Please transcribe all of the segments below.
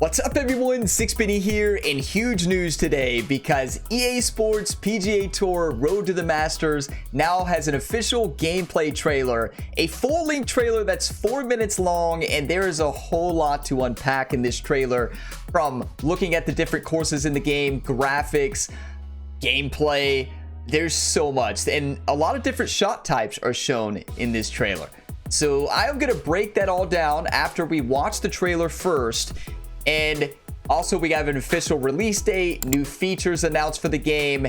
What's up everyone, Sixpenny here, and huge news today because EA Sports PGA Tour Road to the Masters now has an official gameplay trailer, a full-length trailer that's 4 minutes long, and there is a whole lot to unpack in this trailer, from looking at the different courses in the game, graphics, gameplay. There's so much, and a lot of different shot types are shown in this trailer. So I'm gonna break that all down after we watch the trailer first. And also, we have an official release date, new features announced for the game.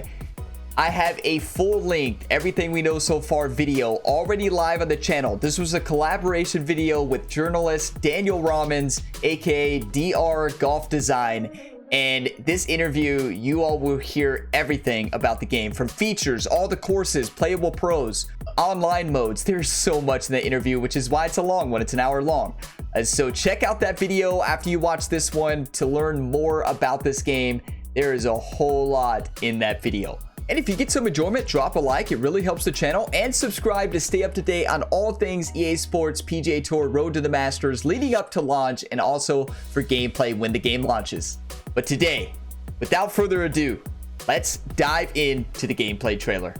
I have a full-length everything we know so far video already live on the channel. This was a collaboration video with journalist Daniel Rahmans, aka DR Golf Design. And this interview, you all will hear everything about the game, from features, all the courses, playable pros, online modes. There's so much in the interview, which is why it's a long one. It's an hour long. So check out that video after you watch this one to learn more about this game. There is a whole lot in that video. And if you get some enjoyment, drop a like. It really helps the channel. And subscribe to stay up to date on all things EA Sports PGA Tour Road to the Masters leading up to launch, and also for gameplay when the game launches. But today, without further ado, let's dive into the gameplay trailer.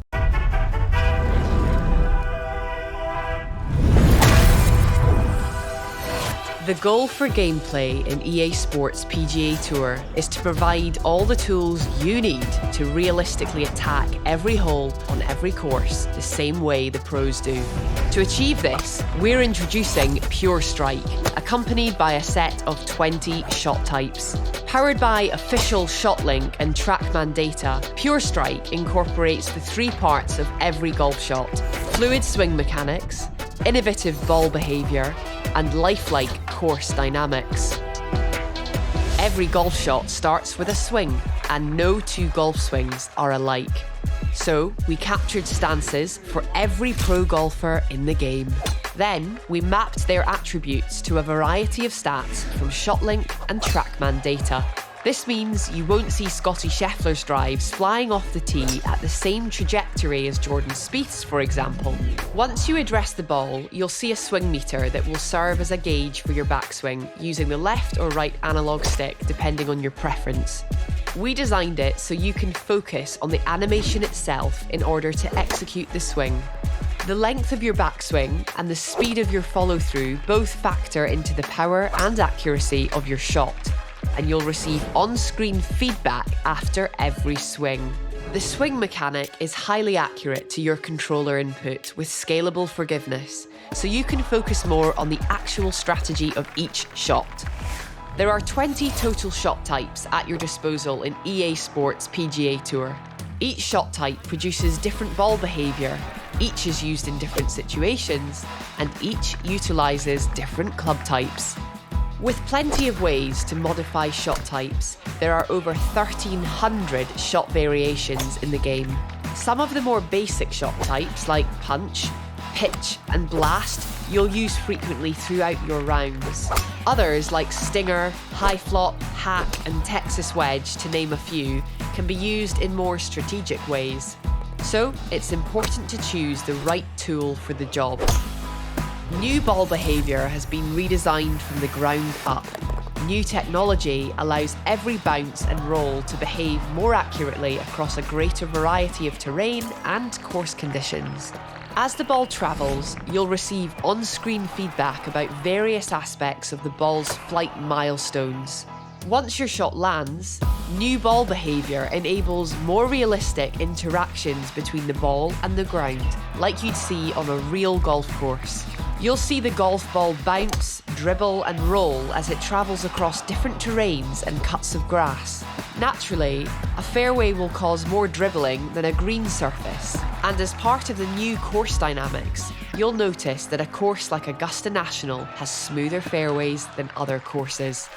The goal for gameplay in EA Sports PGA Tour is to provide all the tools you need to realistically attack every hole on every course the same way the pros do. To achieve this, we're introducing Pure Strike, accompanied by a set of 20 shot types. Powered by official ShotLink and TrackMan data, Pure Strike incorporates the three parts of every golf shot: fluid swing mechanics, innovative ball behavior, and lifelike course dynamics. Every golf shot starts with a swing, and no two golf swings are alike. So we captured stances for every pro golfer in the game. Then we mapped their attributes to a variety of stats from ShotLink and TrackMan data. This means you won't see Scotty Scheffler's drives flying off the tee at the same trajectory as Jordan Spieth's, for example. Once you address the ball, you'll see a swing meter that will serve as a gauge for your backswing, using the left or right analog stick depending on your preference. We designed it so you can focus on the animation itself in order to execute the swing. The length of your backswing and the speed of your follow-through both factor into the power and accuracy of your shot, and you'll receive on-screen feedback after every swing. The swing mechanic is highly accurate to your controller input with scalable forgiveness, so you can focus more on the actual strategy of each shot. There are 20 total shot types at your disposal in EA Sports PGA Tour. Each shot type produces different ball behavior, each is used in different situations, and each utilizes different club types. With plenty of ways to modify shot types, there are over 1,300 shot variations in the game. Some of the more basic shot types, like punch, pitch, and blast, you'll use frequently throughout your rounds. Others, like stinger, high flop, hack, and Texas wedge, to name a few, can be used in more strategic ways. So it's important to choose the right tool for the job. New ball behavior has been redesigned from the ground up. New technology allows every bounce and roll to behave more accurately across a greater variety of terrain and course conditions. As the ball travels, you'll receive on-screen feedback about various aspects of the ball's flight milestones. Once your shot lands, new ball behavior enables more realistic interactions between the ball and the ground, like you'd see on a real golf course. You'll see the golf ball bounce, dribble, and roll as it travels across different terrains and cuts of grass. Naturally, a fairway will cause more dribbling than a green surface, and as part of the new course dynamics, you'll notice that a course like Augusta National has smoother fairways than other courses.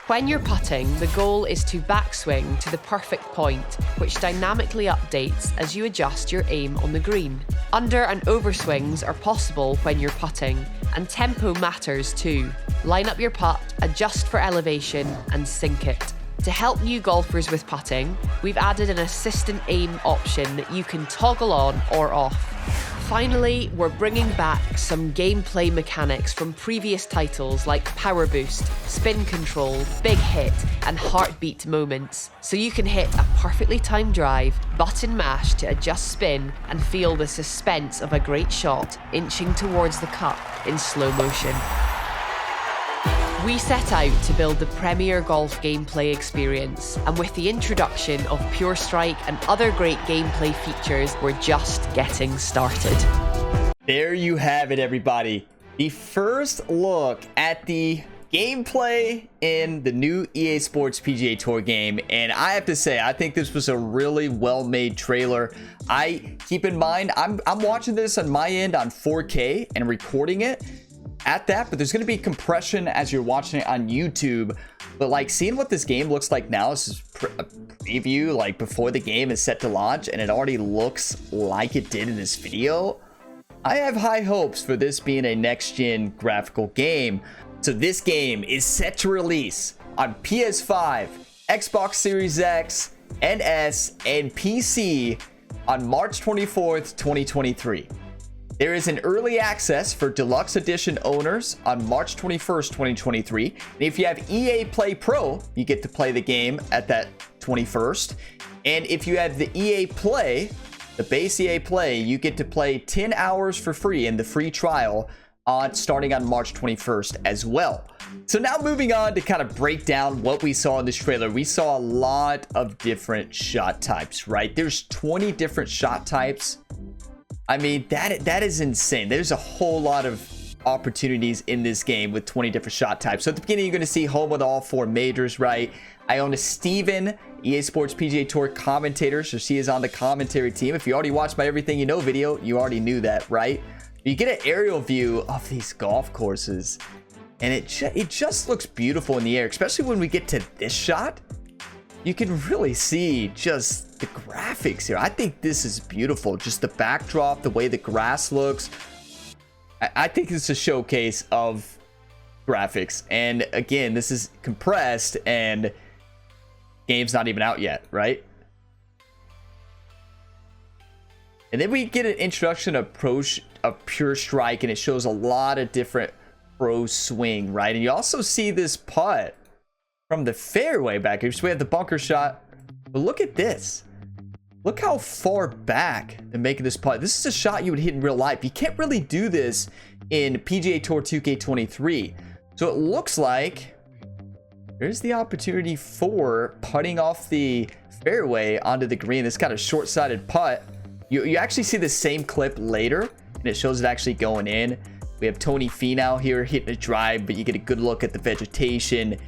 When you're putting, the goal is to backswing to the perfect point, which dynamically updates as you adjust your aim on the green. Under and overswings are possible when you're putting, and tempo matters too. Line up your putt, adjust for elevation, and sink it. To help new golfers with putting, we've added an assistant aim option that you can toggle on or off. Finally, we're bringing back some gameplay mechanics from previous titles like Power Boost, Spin Control, Big Hit, and Heartbeat moments, so you can hit a perfectly timed drive, button mash to adjust spin, and feel the suspense of a great shot inching towards the cup in slow motion. We set out to build the premier golf gameplay experience, and with the introduction of Pure Strike and other great gameplay features, we're just getting started. There you have it, everybody. The first look at the gameplay in the new EA Sports PGA Tour game, and I have to say, I think this was a really well-made trailer. Keep in mind, I'm watching this on my end on 4K and recording it at that, but there's going to be compression as you're watching it on YouTube. But like, seeing what this game looks like now, this is a preview like before the game is set to launch, and it already looks like it did in this video. I have high hopes for this being a next-gen graphical game. So this game is set to release on PS5, Xbox Series X and S, and PC on March 24th, 2023. There is an early access for Deluxe Edition owners on March 21st, 2023. And if you have EA Play Pro, you get to play the game at that 21st. And if you have the EA Play, the base EA Play, you get to play 10 hours for free in the free trial starting on March 21st as well. So now moving on to kind of break down what we saw in this trailer. We saw a lot of different shot types, right? There's 20 different shot types. I mean, that is insane. There's a whole lot of opportunities in this game with 20 different shot types. So at the beginning, you're going to see home with all 4 majors, right? Iona Steven, EA Sports PGA Tour commentator, so she is on the commentary team. If you already watched my Everything You Know video, you already knew that, right? You get an aerial view of these golf courses, and it just looks beautiful in the air, especially when we get to this shot. You can really see just the graphics here. I think this is beautiful. Just the backdrop, the way the grass looks. I think it's a showcase of graphics. And again, this is compressed and game's not even out yet, right? And then we get an introduction of Pure Strike, and it shows a lot of different pro swing, right? And you also see this putt from the fairway back here. So we have the bunker shot, but look at this. Look how far back they're making this putt. This is a shot you would hit in real life. You can't really do this in PGA Tour 2K23. So it looks like there's the opportunity for putting off the fairway onto the green. This kind of short-sided putt. You actually see the same clip later, and it shows it actually going in. We have Tony Finau here hitting a drive, but you get a good look at the vegetation.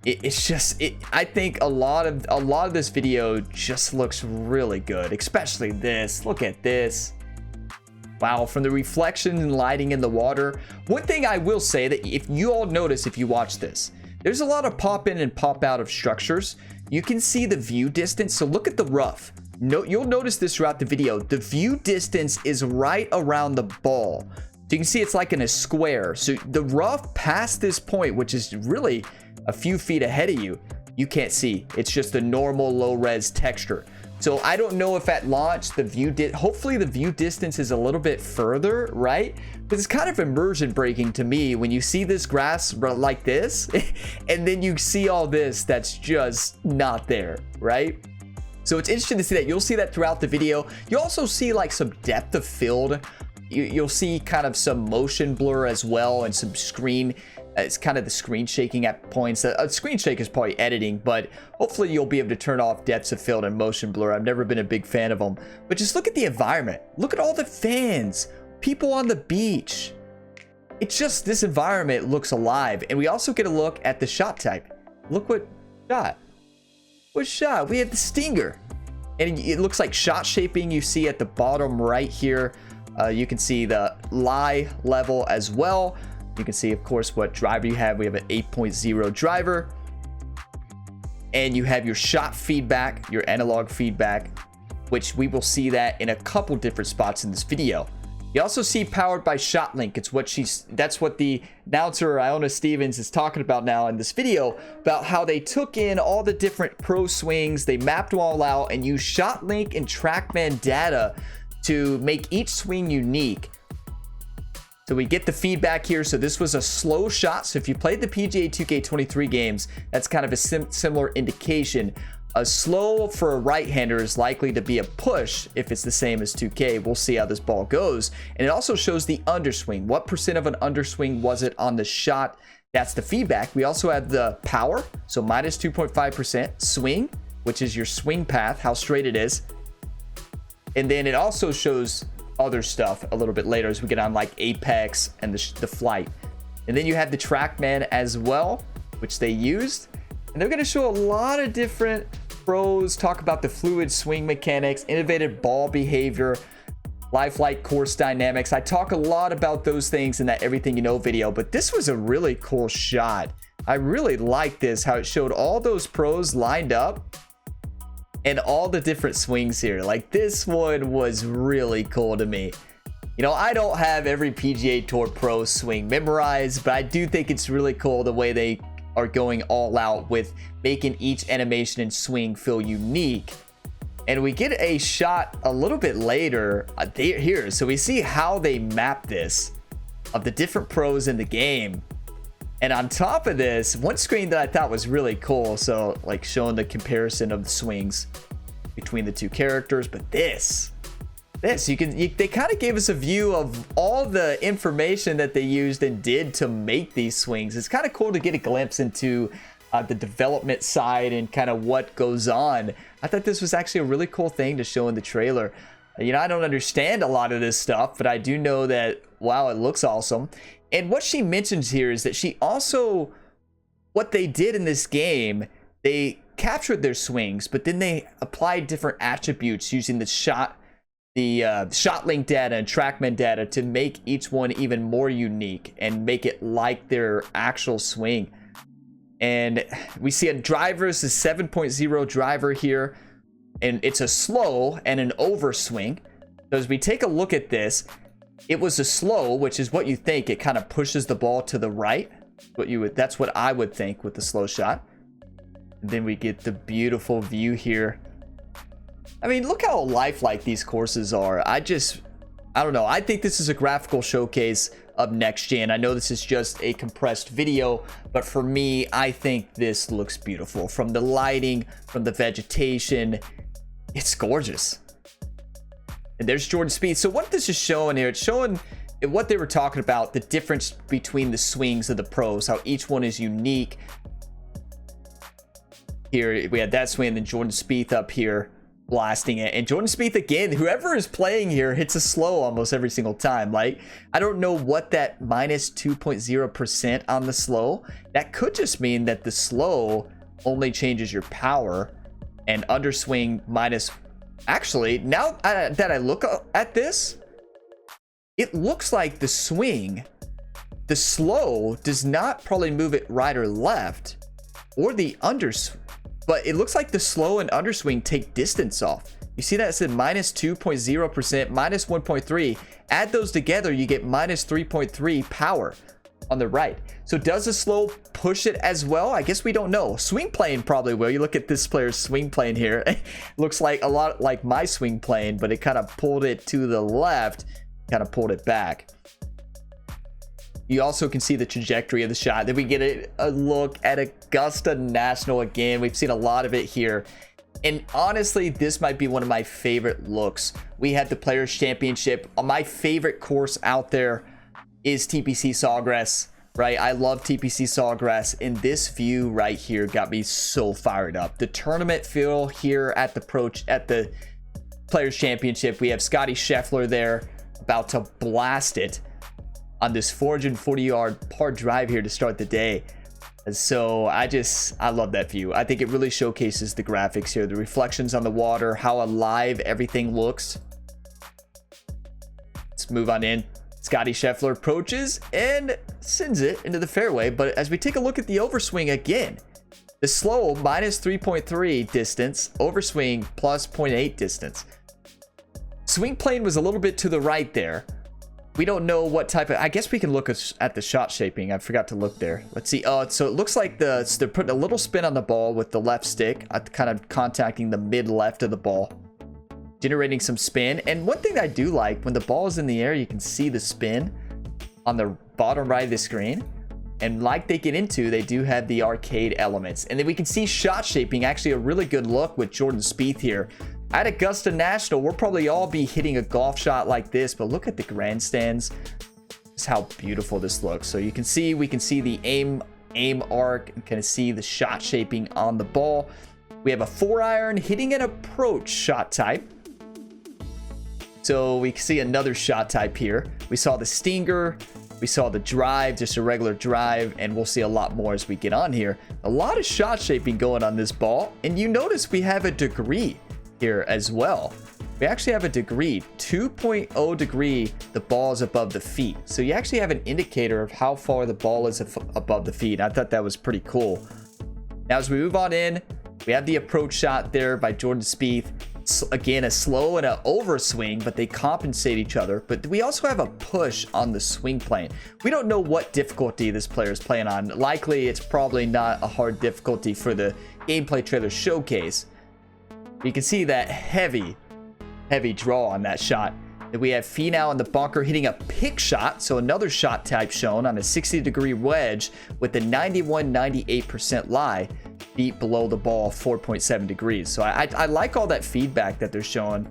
It's just, I think a lot of this video just looks really good, especially this. Look at this. Wow, from the reflection and lighting in the water. One thing I will say that if you all notice, if you watch this, there's a lot of pop in and pop out of structures. You can see the view distance. So look at the rough. You'll notice this throughout the video. The view distance is right around the ball. So you can see it's like in a square. So the rough past this point, which is really a few feet ahead of you, you can't see. It's just a normal low res texture. So I don't know if at launch the view hopefully the view distance is a little bit further, right? But it's kind of immersion breaking to me when you see this grass like this and then you see all this that's just not there, right? So it's interesting to see that. You'll see that throughout the video. You also see like some depth of field. You'll see kind of some motion blur as well, and some screen. It's kind of the screen shaking at points. Screen shake is probably editing, but hopefully you'll be able to turn off depths of field and motion blur. I've never been a big fan of them. But just look at the environment. Look at all the fans, people on the beach. It's just, this environment looks alive. And we also get a look at the shot type. Look what shot. What shot? We have the stinger. And it looks like shot shaping you see at the bottom right here. You can see the lie level as well. You can see, of course, what driver you have. We have an 8.0 driver. And you have your shot feedback, your analog feedback, which we will see that in a couple different spots in this video. You also see powered by ShotLink. That's what the announcer, Iona Stevens, is talking about now in this video, about how they took in all the different pro swings, they mapped them all out, and used ShotLink and TrackMan data to make each swing unique. So we get the feedback here. So this was a slow shot. So if you played the PGA 2K23 games, that's kind of a similar indication. A slow for a right-hander is likely to be a push if it's the same as 2K. We'll see how this ball goes. And it also shows the underswing. What percent of an underswing was it on the shot? That's the feedback. We also have the power. So minus 2.5%. Swing, which is your swing path, how straight it is. And then it also shows other stuff a little bit later as we get on, like apex and the flight. And then you have the TrackMan as well, which they used. And they're going to show a lot of different pros, talk about the fluid swing mechanics, innovative ball behavior, lifelike course dynamics. I talk a lot about those things in that Everything You Know video, but this was a really cool shot. I really like this, how it showed all those pros lined up and all the different swings here. Like, this one was really cool to me. You know, I don't have every PGA Tour Pro swing memorized, but I do think it's really cool the way they are going all out with making each animation and swing feel unique. And we get a shot a little bit later here. So we see how they map this of the different pros in the game. And on top of this, one screen that I thought was really cool, so like showing the comparison of the swings between the two characters, but this they kind of gave us a view of all the information that they used and did to make these swings. It's kind of cool to get a glimpse into the development side and kind of what goes on. I thought this was actually a really cool thing to show in the trailer. You know, I don't understand a lot of this stuff, but I do know that, wow, it looks awesome. And what she mentions here is that she also, what they did in this game, they captured their swings, but then they applied different attributes using the shot link data and TrackMan data to make each one even more unique and make it like their actual swing. And we see a driver is a 7.0 driver here, and it's a slow and an overswing. So as we take a look at this, it was a slow, which is what you think. It kind of pushes the ball to the right. That's what I would think with the slow shot. And then we get the beautiful view here. I mean, look how lifelike these courses are. I don't know. I think this is a graphical showcase of next gen. I know this is just a compressed video, but for me, I think this looks beautiful. From the lighting, from the vegetation, it's gorgeous. And there's Jordan Spieth. So what this is showing here, it's showing what they were talking about, the difference between the swings of the pros, how each one is unique. Here we had that swing, and then Jordan Spieth up here blasting it. And Jordan Spieth again, whoever is playing here hits a slow almost every single time. Like, I don't know what that minus 2.0% on the slow, that could just mean that the slow only changes your power, and underswing minus. Actually, now that I look at this, it looks like the slow does not probably move it right or left, or the underswing, but it looks like the slow and underswing take distance off. You see that it said minus 2.0%, minus 1.3. Add those together, you get minus 3.3 power on the right. So does the slow push it as well? I guess we don't know. Swing plane probably will. You look at this player's swing plane here. Looks like a lot like my swing plane, but it kind of pulled it to the left, kind of pulled it back. You also can see the trajectory of the shot. Then we get a look at Augusta National again. We've seen a lot of it here. And honestly, this might be one of my favorite looks. We had the Players Championship. My favorite course out there is TPC Sawgrass, right? I love TPC Sawgrass, and this view right here got me so fired up. The tournament feel here at the Players Championship. We have Scotty Scheffler there about to blast it on this 440-yard par drive here to start the day. So I love that view. I think it really showcases the graphics here, the reflections on the water, how alive everything looks. Let's move on in. Scotty Scheffler approaches and sends it into the fairway. But as we take a look at the overswing again, the slow minus 3.3 distance, overswing plus 0.8 distance. Swing plane was a little bit to the right there. We don't know what type of, I guess we can look at the shot shaping. I forgot to look there. Let's see. Oh, so it looks like they're putting a little spin on the ball with the left stick, kind of contacting the mid left of the ball. generating some spin. And one thing I do like, when the ball is in the air, you can see the spin on the bottom right of the screen. And like they get into, they do have the arcade elements. And then we can see shot shaping, actually a really good look with Jordan Spieth here. At Augusta National, we'll probably all be hitting a golf shot like this, but look at the grandstands. Just how beautiful this looks. So you can see, we can see the aim arc, and kind of see the shot shaping on the ball. We have a 4-iron hitting an approach shot type. So we can see another shot type here. We saw the stinger. We saw the drive, just a regular drive, and we'll see a lot more as we get on here. A lot of shot shaping going on this ball, and you notice we have a degree here as well. We actually have a degree, 2.0 degree, the ball is above the feet. So you actually have an indicator of how far the ball is above the feet. I thought that was pretty cool. Now as we move on in, we have the approach shot there by Jordan Spieth. Again, a slow and an overswing, but they compensate each other. But we also have a push on the swing plane. We don't know what difficulty this player is playing on. Likely, it's probably not a hard difficulty for the gameplay trailer showcase. You can see that heavy draw on that shot. And we have Finau in the bunker hitting a pick shot. So another shot type shown on a 60-degree wedge with a 91-98% lie. Feet below the ball, 4.7 degrees. So I like all that feedback that they're showing.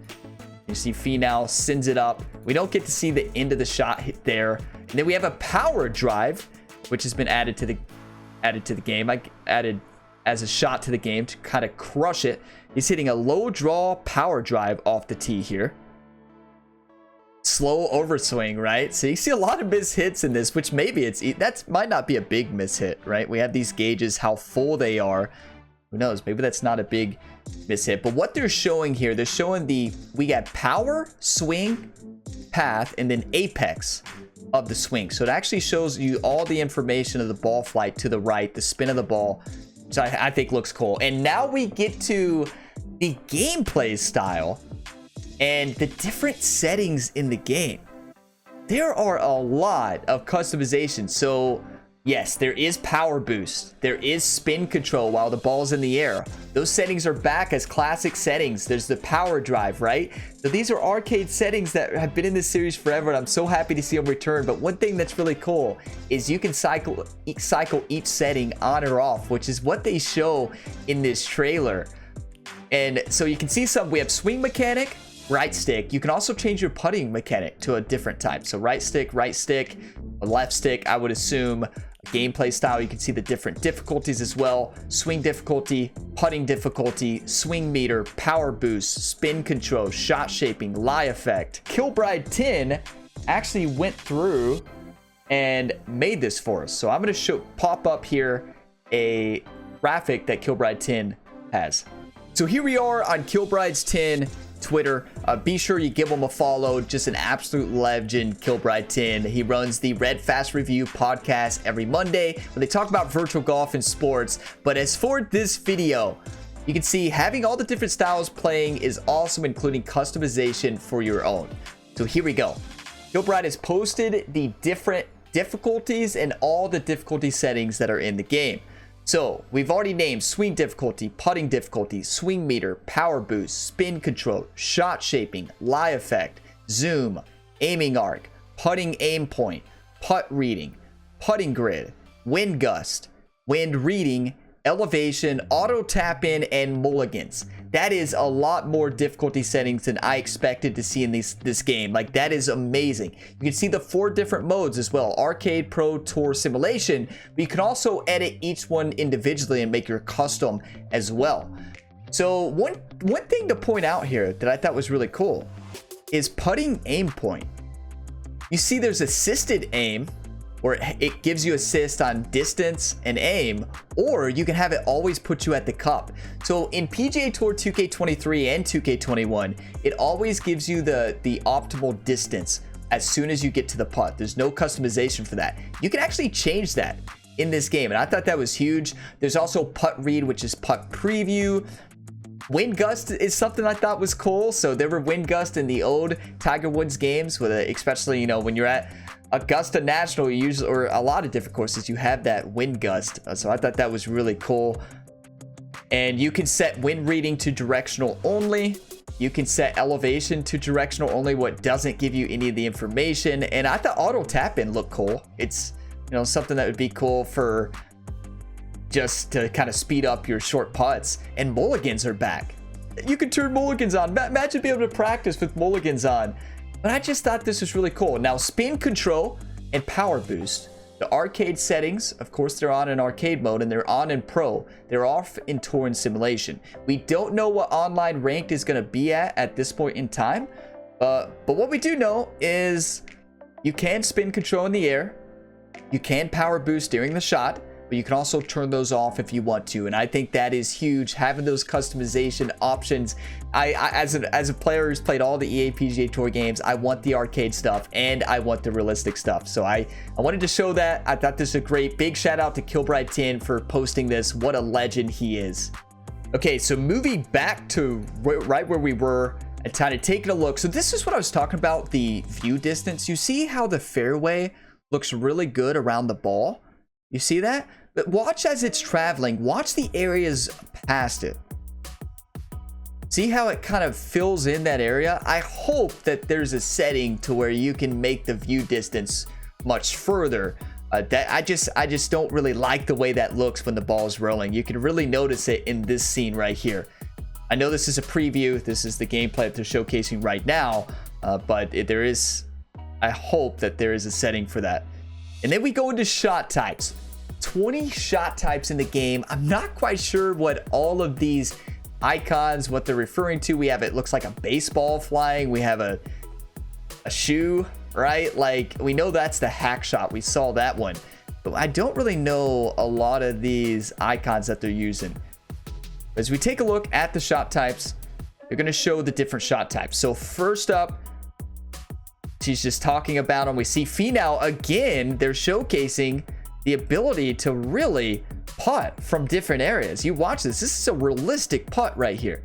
You see Finau sends it up. We don't get to see the end of the shot hit there. And then we have a power drive, which has been added to the game. I added as a shot to the game to kind of crush it. He's hitting a low draw power drive off the tee here. Slow overswing, right? So you see a lot of miss hits in this, which maybe that might not be a big miss hit, right? We have these gauges, how full they are. Who knows? Maybe that's not a big miss hit. But what they're showing here, they're showing we got power, swing, path, and then apex of the swing. So it actually shows you all the information of the ball flight to the right, the spin of the ball, which I think looks cool. And now we get to the gameplay style and the different settings in the game. There are a lot of customization. So yes, there is power boost, there is spin control while the ball's in the air. Those settings are back as classic settings. There's the power drive, right? So these are arcade settings that have been in this series forever, and I'm so happy to see them return. But one thing that's really cool is you can cycle each setting on or off, which is what they show in this trailer. And so you can see we have swing mechanic, right stick. You can also change your putting mechanic to a different type. So right stick, a left stick. I would assume gameplay style. You can see the different difficulties as well. Swing difficulty, putting difficulty, swing meter, power boost, spin control, shot shaping, lie effect. Kilbride 10 actually went through and made this for us. So I'm going to pop up here a graphic that Kilbride 10 has. So here we are on Kilbride's 10 Twitter. Be sure you give him a follow. Just an absolute legend, Kilbride 10. He runs the Red Fast Review podcast every Monday where they talk about virtual golf and sports. But as for this video, you can see having all the different styles playing is awesome, including customization for your own. So here we go. Kilbride has posted the different difficulties and all the difficulty settings that are in the game. So we've already named swing difficulty, putting difficulty, swing meter, power boost, spin control, shot shaping, lie effect, zoom, aiming arc, putting aim point, putt reading, putting grid, wind gust, wind reading, elevation, auto tap in, and mulligans. That is a lot more difficulty settings than I expected to see in this game. Like, that is amazing. You can see the 4 different modes as well: arcade, pro, tour, simulation. But you can also edit each one individually and make your custom as well. So one thing to point out here that I thought was really cool is putting aim point. You see there's assisted aim, where it gives you assist on distance and aim, or you can have it always put you at the cup. So in PGA Tour 2K23 and 2K21, it always gives you the optimal distance as soon as you get to the putt. There's no customization for that. You can actually change that in this game, and I thought that was huge. There's also putt read, which is putt preview. Wind gust is something I thought was cool. So there were wind gust in the old Tiger Woods games, with especially, you know, when you're at Augusta National, you usually, or a lot of different courses, you have that wind gust. So I thought that was really cool. And you can set wind reading to directional only. You can set elevation to directional only, what doesn't give you any of the information. And I thought auto tap in looked cool. It's, you know, something that would be cool for just to kind of speed up your short putts. And mulligans are back. You can turn mulligans on. Imagine being able to practice with mulligans on. But I just thought this was really cool. Now, spin control and power boost. The arcade settings, of course, they're on in arcade mode and they're on in pro. They're off in tour and simulation. We don't know what online ranked is going to be at this point in time. But what we do know is you can spin control in the air. You can power boost during the shot, but you can also turn those off if you want to. And I think that is huge, having those customization options. As a player who's played all the EA PGA Tour games, I want the arcade stuff and I want the realistic stuff. So I wanted to show that. I thought this was a great. Big shout out to Kilbride10 for posting this. What a legend he is. Okay, so moving back to right where we were and kind of taking a look. So this is what I was talking about, the view distance. You see how the fairway looks really good around the ball? You see that? But watch as it's traveling. Watch the areas past it. See how it kind of fills in that area? I hope that there's a setting to where you can make the view distance much further. That I just don't really like the way that looks when the ball is rolling. You can really notice it in this scene right here. I know this is a preview. This is the gameplay that they're showcasing right now. But I hope that there is a setting for that. And then we go into shot types. 20 shot types in the game. I'm not quite sure what all of these icons, what they're referring to. We have, it looks like a baseball flying. We have a shoe, right? Like, we know that's the hack shot. We saw that one. But I don't really know a lot of these icons that they're using. As we take a look at the shot types, they're going to show the different shot types. So first up, she's just talking about them. We see Finau again. They're showcasing the ability to really putt from different areas. You watch this. This is a realistic putt right here.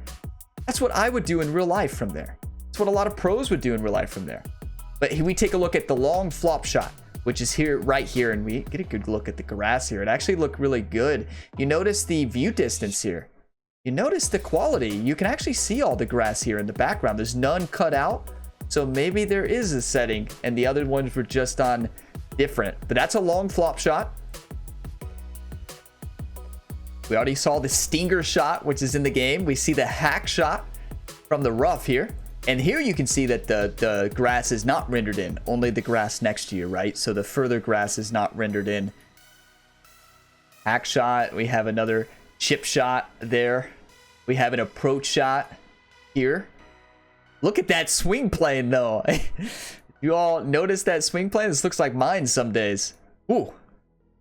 That's what I would do in real life from there. That's what a lot of pros would do in real life from there. But we take a look at the long flop shot, which is here, right here, and we get a good look at the grass here. It actually looked really good. You notice the view distance here. You notice the quality. You can actually see all the grass here in the background. There's none cut out. So maybe there is a setting and the other ones were just on different. But that's a long flop shot. We already saw the stinger shot, which is in the game. We see the hack shot from the rough here. And here you can see that the grass is not rendered in, only the grass next to you, right? So the further grass is not rendered in. Hack shot. We have another chip shot there. We have an approach shot here. Look at that swing plane, though. You all notice that swing plane? This looks like mine some days. Ooh,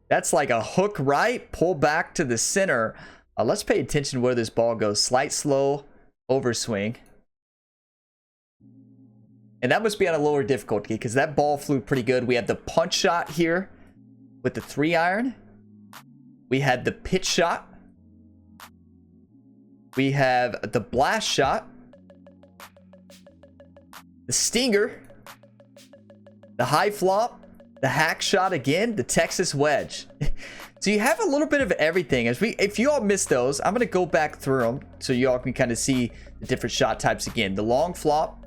that's like a hook right, pull back to the center. Let's pay attention where this ball goes. Slight slow overswing. And that must be on a lower difficulty because that ball flew pretty good. We have the punch shot here with the 3-iron. We had the pitch shot. We have the blast shot. The stinger. The high flop. The hack shot again. The Texas wedge. So you have a little bit of everything. If you all missed those, I'm going to go back through them so you all can kind of see the different shot types again. The long flop.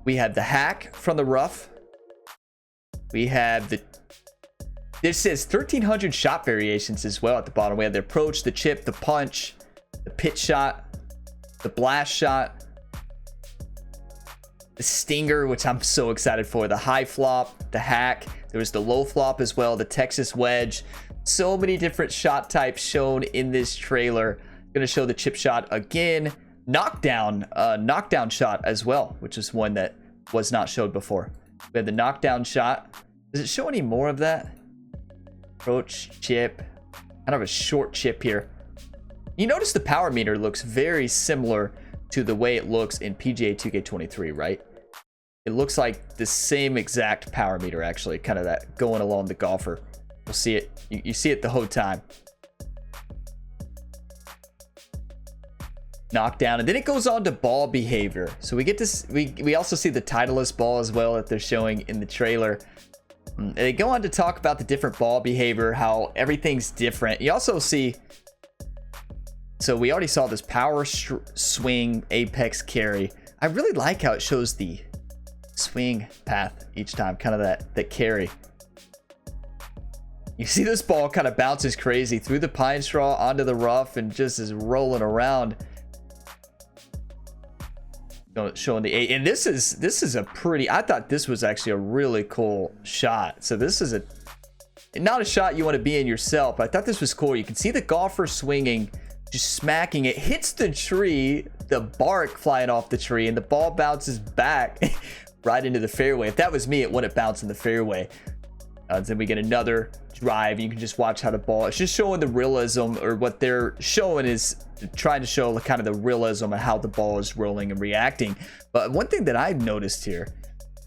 We have the hack from the rough. We have this says 1,300 shot variations as well at the bottom. We have the approach, the chip, the punch, the pitch shot, the blast shot, the stinger, which I'm so excited for, the high flop, the hack. There was the low flop as well, the Texas wedge. So many different shot types shown in this trailer. I'm going to show the chip shot again. Knockdown shot as well, which is one that was not showed before. We have the knockdown shot. Does it show any more of that? Approach, chip, kind of a short chip here. You notice the power meter looks very similar to the way it looks in PGA 2K23, right? It looks like the same exact power meter, actually, kind of that going along the golfer. We'll see it. You see it the whole time. Knockdown, and then it goes on to ball behavior. So we get this. We also see the Titleist ball as well that they're showing in the trailer. And they go on to talk about the different ball behavior, how everything's different. You also see So we already saw this power swing apex carry. I really like how it shows the swing path each time, kind of that carry. You see this ball kind of bounces crazy through the pine straw onto the rough and just is rolling around. Showing the 8. And this is a pretty, I thought this was actually a really cool shot. So this is not a shot you want to be in yourself, but I thought this was cool. You can see the golfer swinging, just smacking it, hits the tree, the bark flying off the tree, and the ball bounces back right into the fairway. If that was me, it wouldn't bounce in the fairway. Then we get another drive. You can just watch how the ball, it's just showing the realism, or what they're showing is trying to show kind of the realism of how the ball is rolling and reacting. But one thing that I noticed here,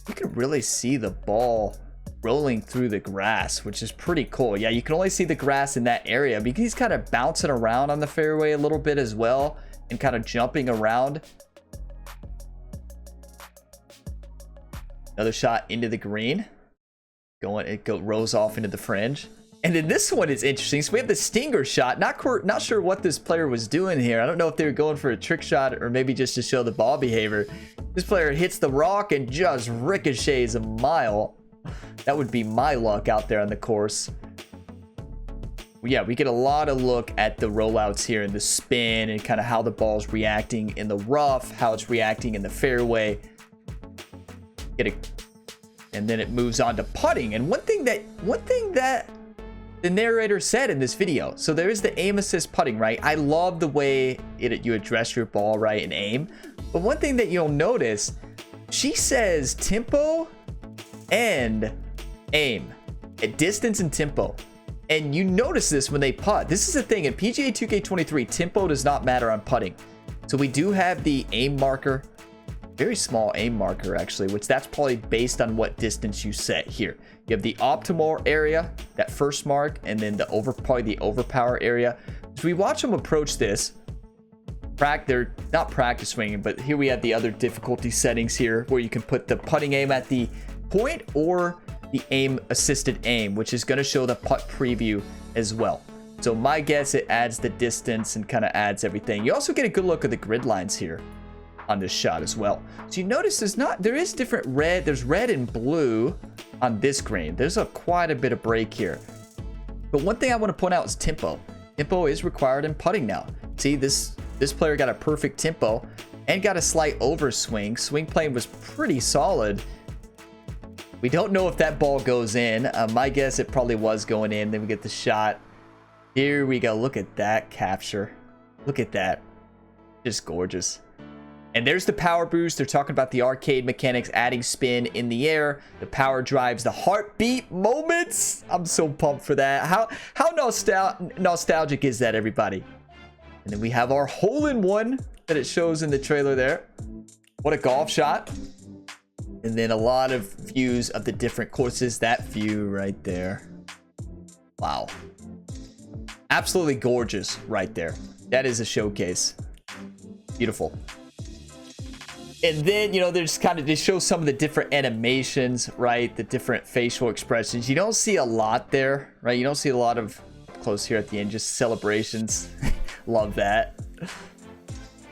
you can really see the ball rolling through the grass, which is pretty cool. Yeah, you can only see the grass in that area because he's kind of bouncing around on the fairway a little bit as well and kind of jumping around. Another shot into the green. It rolls off into the fringe. And then this one is interesting. So we have the stinger shot. Not sure what this player was doing here. I don't know if they were going for a trick shot or maybe just to show the ball behavior. This player hits the rock and just ricochets a mile. That would be my luck out there on the course. Yeah, we get a lot of look at the rollouts here and the spin and kind of how the ball's reacting in the rough, how it's reacting in the fairway. And then it moves on to putting. And one thing that the narrator said in this video, so there is the aim assist putting, right? I love the way you address your ball, right, and aim. But one thing that you'll notice, she says tempo and aim, at distance and tempo. And you notice this when they putt. This is the thing in PGA 2K23, tempo does not matter on putting. So we do have the aim marker, very small aim marker actually, which that's probably based on what distance you set here. You have the optimal area, that first mark, and then probably the overpower area. So we watch them approach this. They're not practice swinging, but here we have the other difficulty settings here where you can put the putting aim at the point or the aim assisted aim, which is going to show the putt preview as well. So my guess, it adds the distance and kind of adds everything. You also get a good look at the grid lines here on this shot as well. So you notice there is different red. There's red and blue on this green. There's quite a bit of break here. But one thing I want to point out is tempo. Tempo is required in putting now. See, this player got a perfect tempo and got a slight overswing. Swing plane was pretty solid. We don't know if that ball goes in. My guess, it probably was going in. Then we get the shot. Here we go. Look at that capture. Look at that. Just gorgeous. And there's the power boost. They're talking about the arcade mechanics, adding spin in the air. The power drives the heartbeat moments. I'm so pumped for that. How nostalgic is that, everybody? And then we have our hole-in-one that it shows in the trailer there. What a golf shot. And then a lot of views of the different courses. That view right there. Wow. Absolutely gorgeous right there. That is a showcase. Beautiful. And then, you know, there's kind of, they show some of the different animations, right? The different facial expressions. You don't see a lot there, right? You don't see a lot of close here at the end, just celebrations. Love that.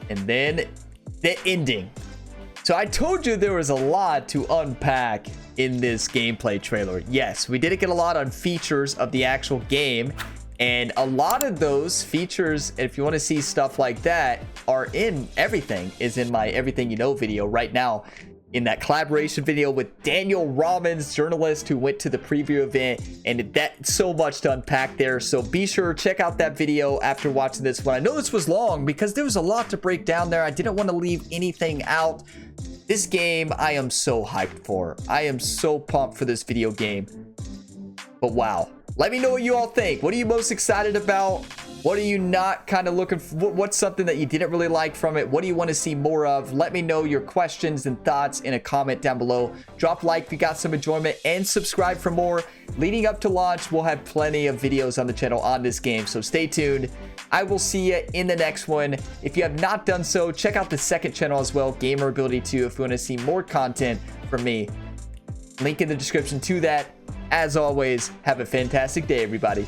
And then the ending. So I told you there was a lot to unpack in this gameplay trailer. Yes, we did get a lot on features of the actual game. And a lot of those features, if you want to see stuff like that, are in everything, is in my Everything You Know video right now. In that collaboration video with Daniel Robbins, journalist who went to the preview event, and that's so much to unpack there. So be sure to check out that video after watching this one. I know this was long because there was a lot to break down there. I didn't want to leave anything out. This game, I am so hyped for. I am so pumped for this video game. But wow. Let me know what you all think. What are you most excited about? What are you not kind of looking for? What's something that you didn't really like from it? What do you want to see more of? Let me know your questions and thoughts in a comment down below. Drop a like if you got some enjoyment and subscribe for more. Leading up to launch, we'll have plenty of videos on the channel on this game, so stay tuned. I will see you in the next one. If you have not done so, check out the second channel as well, Gamerability 2, if you want to see more content from me. Link in the description to that. As always, have a fantastic day, everybody.